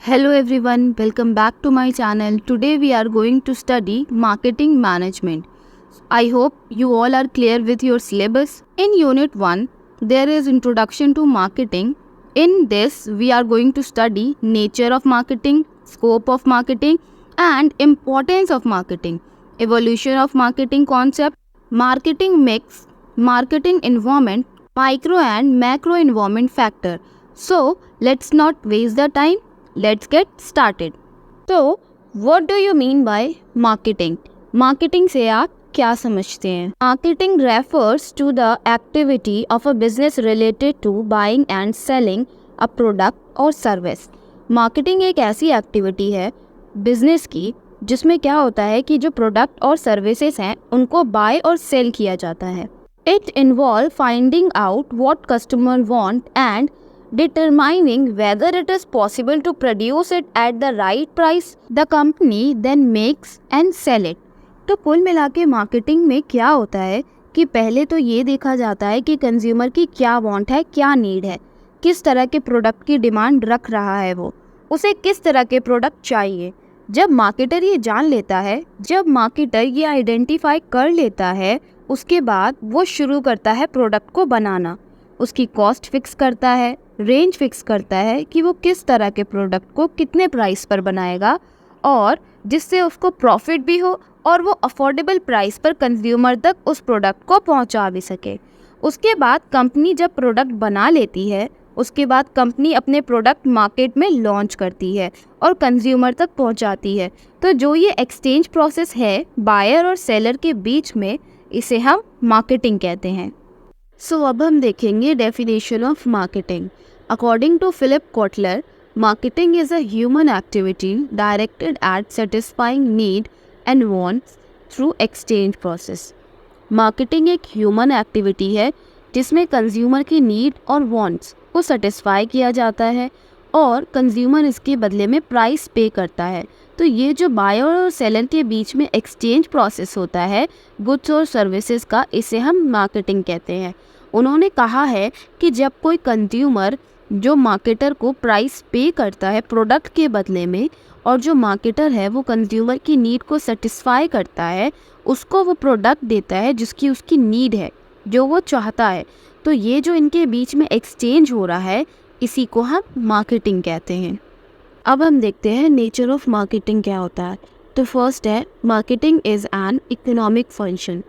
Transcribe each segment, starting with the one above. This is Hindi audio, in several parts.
Hello everyone, welcome back to my channel. Today we are going to study marketing management. I hope you all are clear with your syllabus. In unit 1, there is introduction to marketing. In this, we are going to study nature of marketing, scope of marketing and importance of marketing, evolution of marketing concept, marketing mix, marketing environment, micro and macro environment factor. So, let's not waste the time. Let's get started. तो what do you mean by marketing? Marketing से आप क्या समझते हैं? Marketing refers to the activity of a business related to buying and selling a product or service. Marketing एक ऐसी एक्टिविटी है बिजनेस की जिसमें क्या होता है कि जो प्रोडक्ट और सर्विसेज हैं उनको बाय और सेल किया जाता है. It involves finding out what customer want and determining whether it is possible to produce it at the right price. The company then makes and sell it. तो कुल मिला के मार्केटिंग में क्या होता है कि पहले तो ये देखा जाता है कि कंज्यूमर की क्या वांट है, क्या नीड है, किस तरह के प्रोडक्ट की डिमांड रख रहा है, वो उसे किस तरह के प्रोडक्ट चाहिए. जब मार्केटर ये जान लेता है, जब मार्केटर ये आइडेंटिफाई कर लेता है, उसके बाद वो शुरू करता है प्रोडक्ट को बनाना. उसकी कॉस्ट फिक्स करता है, रेंज फिक्स करता है कि वो किस तरह के प्रोडक्ट को कितने प्राइस पर बनाएगा और जिससे उसको प्रॉफिट भी हो और वो अफोर्डेबल प्राइस पर कंज्यूमर तक उस प्रोडक्ट को पहुंचा भी सके. उसके बाद कंपनी जब प्रोडक्ट बना लेती है, उसके बाद कंपनी अपने प्रोडक्ट मार्केट में लॉन्च करती है और कंज्यूमर तक पहुंचाती है. तो जो ये एक्सचेंज प्रोसेस है बायर और सेलर के बीच में, इसे हम मार्केटिंग कहते हैं. सो अब हम देखेंगे definition of marketing. According to Philip Kotler, marketing is a human activity directed at satisfying need and wants through exchange process. Marketing एक human activity है जिसमें कंज्यूमर की नीड और wants को सेटिस्फाई किया जाता है और कंज्यूमर इसके बदले में प्राइस पे करता है. तो ये जो बायर और सेलर के बीच में एक्सचेंज प्रोसेस होता है गुड्स और सर्विसेज का, इसे हम मार्केटिंग कहते हैं. उन्होंने कहा है कि जब कोई कंज्यूमर जो मार्केटर को प्राइस पे करता है प्रोडक्ट के बदले में और जो मार्केटर है वो कंज्यूमर की नीड को सेटिस्फाई करता है, उसको वो प्रोडक्ट देता है जिसकी उसकी नीड है, जो वो चाहता है. तो ये जो इनके बीच में एक्सचेंज हो रहा है, इसी को हम मार्केटिंग कहते हैं. अब हम देखते हैं नेचर ऑफ मार्केटिंग क्या होता है. तो फर्स्ट है marketing is an economic function.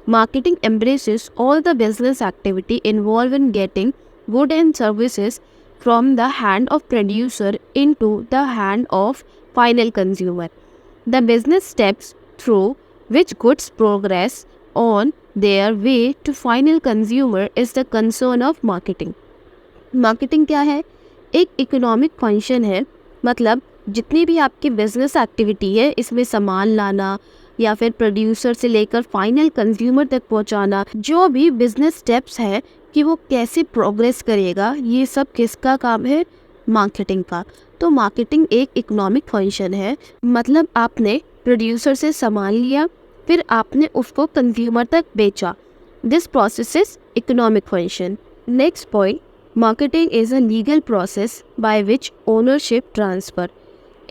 Marketing embraces all the business activity involved in getting goods and services from the hand of producer into the hand of final consumer. The business steps through which goods progress on their way to final consumer is the concern of marketing. Marketing क्या है? एक इकोनॉमिक फंक्शन है. मतलब जितनी भी आपकी बिजनेस एक्टिविटी है, इसमें सामान लाना या फिर प्रोड्यूसर से लेकर फाइनल कंज्यूमर तक पहुंचाना, जो भी बिजनेस स्टेप्स है कि वो कैसे प्रोग्रेस करेगा, ये सब किसका काम है? मार्केटिंग का. तो मार्केटिंग एक इकोनॉमिक फंक्शन है. मतलब आपने प्रोड्यूसर से सामान लिया, फिर आपने उसको कंज्यूमर तक बेचा. This process is economic function. Next point, marketing is a legal process by which ownership transfer.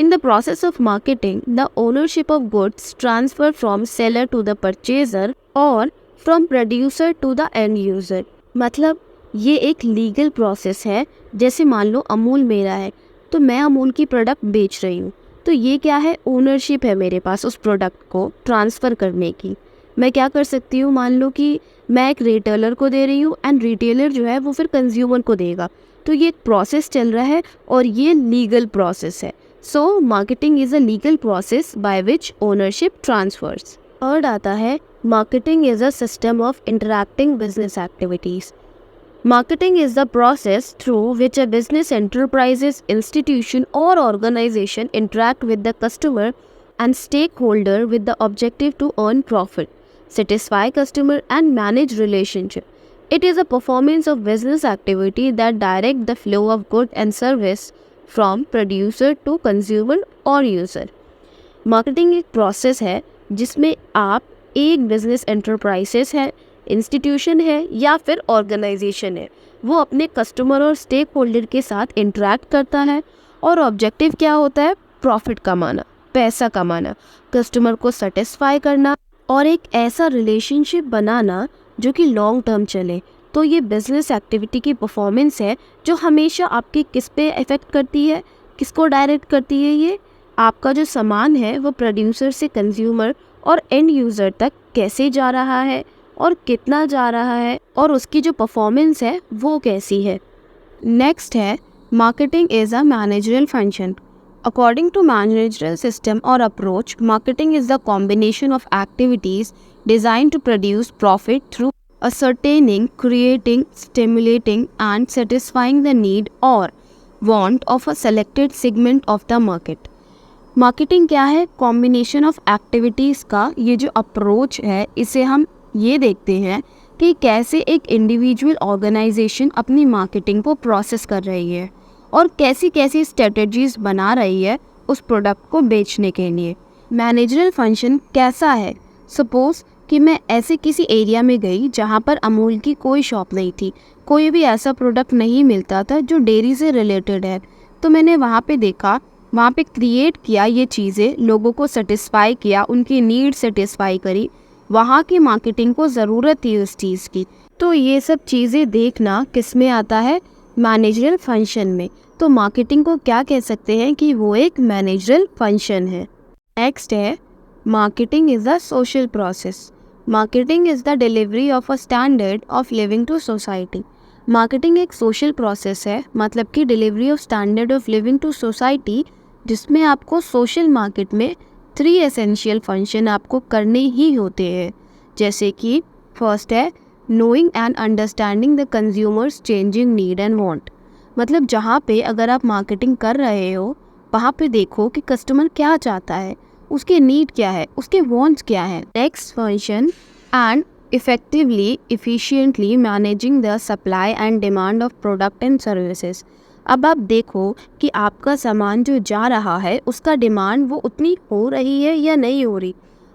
In the process of marketing, the ownership of goods transfer from seller to the purchaser or from producer to the end user. मतलब ये एक लीगल प्रोसेस है. जैसे मान लो अमूल मेरा है, तो मैं अमूल की प्रोडक्ट बेच रही हूँ, तो ये क्या है? ओनरशिप है मेरे पास उस प्रोडक्ट को ट्रांसफ़र करने की. मैं क्या कर सकती हूँ, मान लो कि मैं एक रिटेलर को दे रही हूँ एंड रिटेलर जो है वो फिर कंज्यूमर को देगा. तो ये एक प्रोसेस चल रहा है और ये लीगल प्रोसेस है. So, marketing is a legal process by which ownership transfers. Third आता है marketing is a system of interacting business activities. Marketing is the process through which a business enterprises, institution or organization interact with the customer and stakeholder with the objective to earn profit, satisfy customer and manage relationship. It is a performance of business activity that direct the flow of good and service from producer to consumer और यूज़र. मार्केटिंग एक प्रोसेस है जिसमें आप एक बिजनेस एंटरप्राइजेस है, इंस्टीट्यूशन है या फिर ऑर्गेनाइजेशन है, वो अपने कस्टमर और स्टेक होल्डर के साथ इंटरेक्ट करता है और ऑब्जेक्टिव क्या होता है? प्रॉफिट कमाना, पैसा कमाना, कस्टमर को सेटिस्फाई करना और एक ऐसा रिलेशनशिप बनाना जो कि लॉन्ग टर्म चले। तो ये बिजनेस एक्टिविटी की परफॉर्मेंस है जो हमेशा आपकी किस पे इफ़ेक्ट करती है, किसको डायरेक्ट करती है? ये आपका जो सामान है वो प्रोड्यूसर से कंज्यूमर और एंड यूज़र तक कैसे जा रहा है और कितना जा रहा है और उसकी जो परफॉर्मेंस है वो कैसी है। नेक्स्ट है marketing is a managerial function. According to managerial system or approach, marketing is the combination of activities designed to produce profit through ascertaining, creating, stimulating, and satisfying the need or want of a selected segment of the market. Marketing क्या है? कॉम्बिनेशन ऑफ एक्टिविटीज़ का ये जो अप्रोच है, इसे हम ये देखते हैं कि कैसे एक इंडिविजुअल ऑर्गेनाइजेशन अपनी मार्केटिंग को प्रोसेस कर रही है और कैसी कैसी स्ट्रेटजीज बना रही है उस प्रोडक्ट को बेचने के लिए। मैनेजरल फंक्शन कैसा है? सपोज़ कि मैं ऐसे किसी एरिया में गई जहाँ पर अमूल की कोई शॉप नहीं थी, कोई भी ऐसा प्रोडक्ट नहीं मिलता था जो डेयरी से रिलेटेड है। तो मैंने वहाँ पे देखा, वहाँ पे क्रिएट किया ये चीज़ें, लोगों को सेटिस्फाई किया, उनकी नीड सेटिस्फाई करी। वहाँ की मार्केटिंग को ज़रूरत थी उस चीज़ की। तो ये सब चीज़ें देखना किस में आता है? मैनेजरल फंक्शन में। तो मार्केटिंग को क्या कह सकते हैं कि वो एक मैनेजरल फंक्शन है। नेक्स्ट है marketing is the social process. Marketing is the delivery of a standard of living to society. Marketing एक सोशल प्रोसेस है, मतलब कि delivery of standard of living to society, जिसमें आपको सोशल मार्केट में 3 एसेंशियल फंक्शन आपको करने ही होते हैं। जैसे कि फर्स्ट है knowing and understanding the consumers changing need and want. मतलब जहाँ पे अगर आप मार्केटिंग कर रहे हो वहाँ पे देखो कि कस्टमर क्या चाहता है, उसके नीड क्या है, उसके वांट्स क्या है। Next function and effectively efficiently managing the supply and demand of product and services. अब आप देखो कि आपका सामान जो जा रहा है उसका डिमांड वो उतनी हो रही है या नहीं हो रही।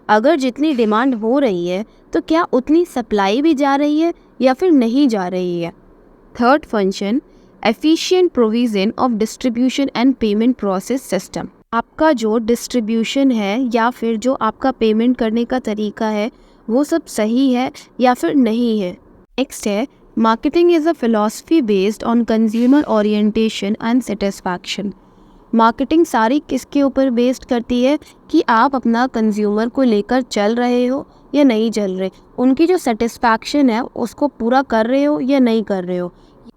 अगर जितनी डिमांड हो रही है तो क्या उतनी सप्लाई भी जा रही है या फिर नहीं जा रही है। Third function efficient provision of distribution and payment process system. आपका जो डिस्ट्रीब्यूशन है या फिर जो आपका पेमेंट करने का तरीका है वो सब सही है या फिर नहीं है। नेक्स्ट है marketing is a philosophy based on consumer orientation and satisfaction. Marketing सारी किसके ऊपर बेस्ड करती है कि आप अपना कंज्यूमर को लेकर चल रहे हो या नहीं चल रहे, उनकी जो सेटिस्फैक्शन है उसको पूरा कर रहे हो या नहीं कर रहे हो।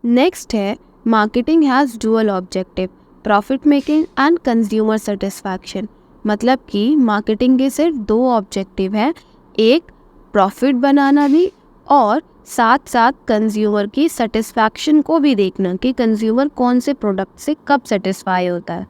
नेक्स्ट है marketing has dual objective, profit making and consumer satisfaction. मतलब कि मार्केटिंग के सिर्फ 2 ऑब्जेक्टिव हैं, एक प्रॉफिट बनाना भी और साथ साथ कंज्यूमर की सेटिस्फैक्शन को भी देखना कि कंज्यूमर कौन से प्रोडक्ट से कब सेटिस्फाई होता है।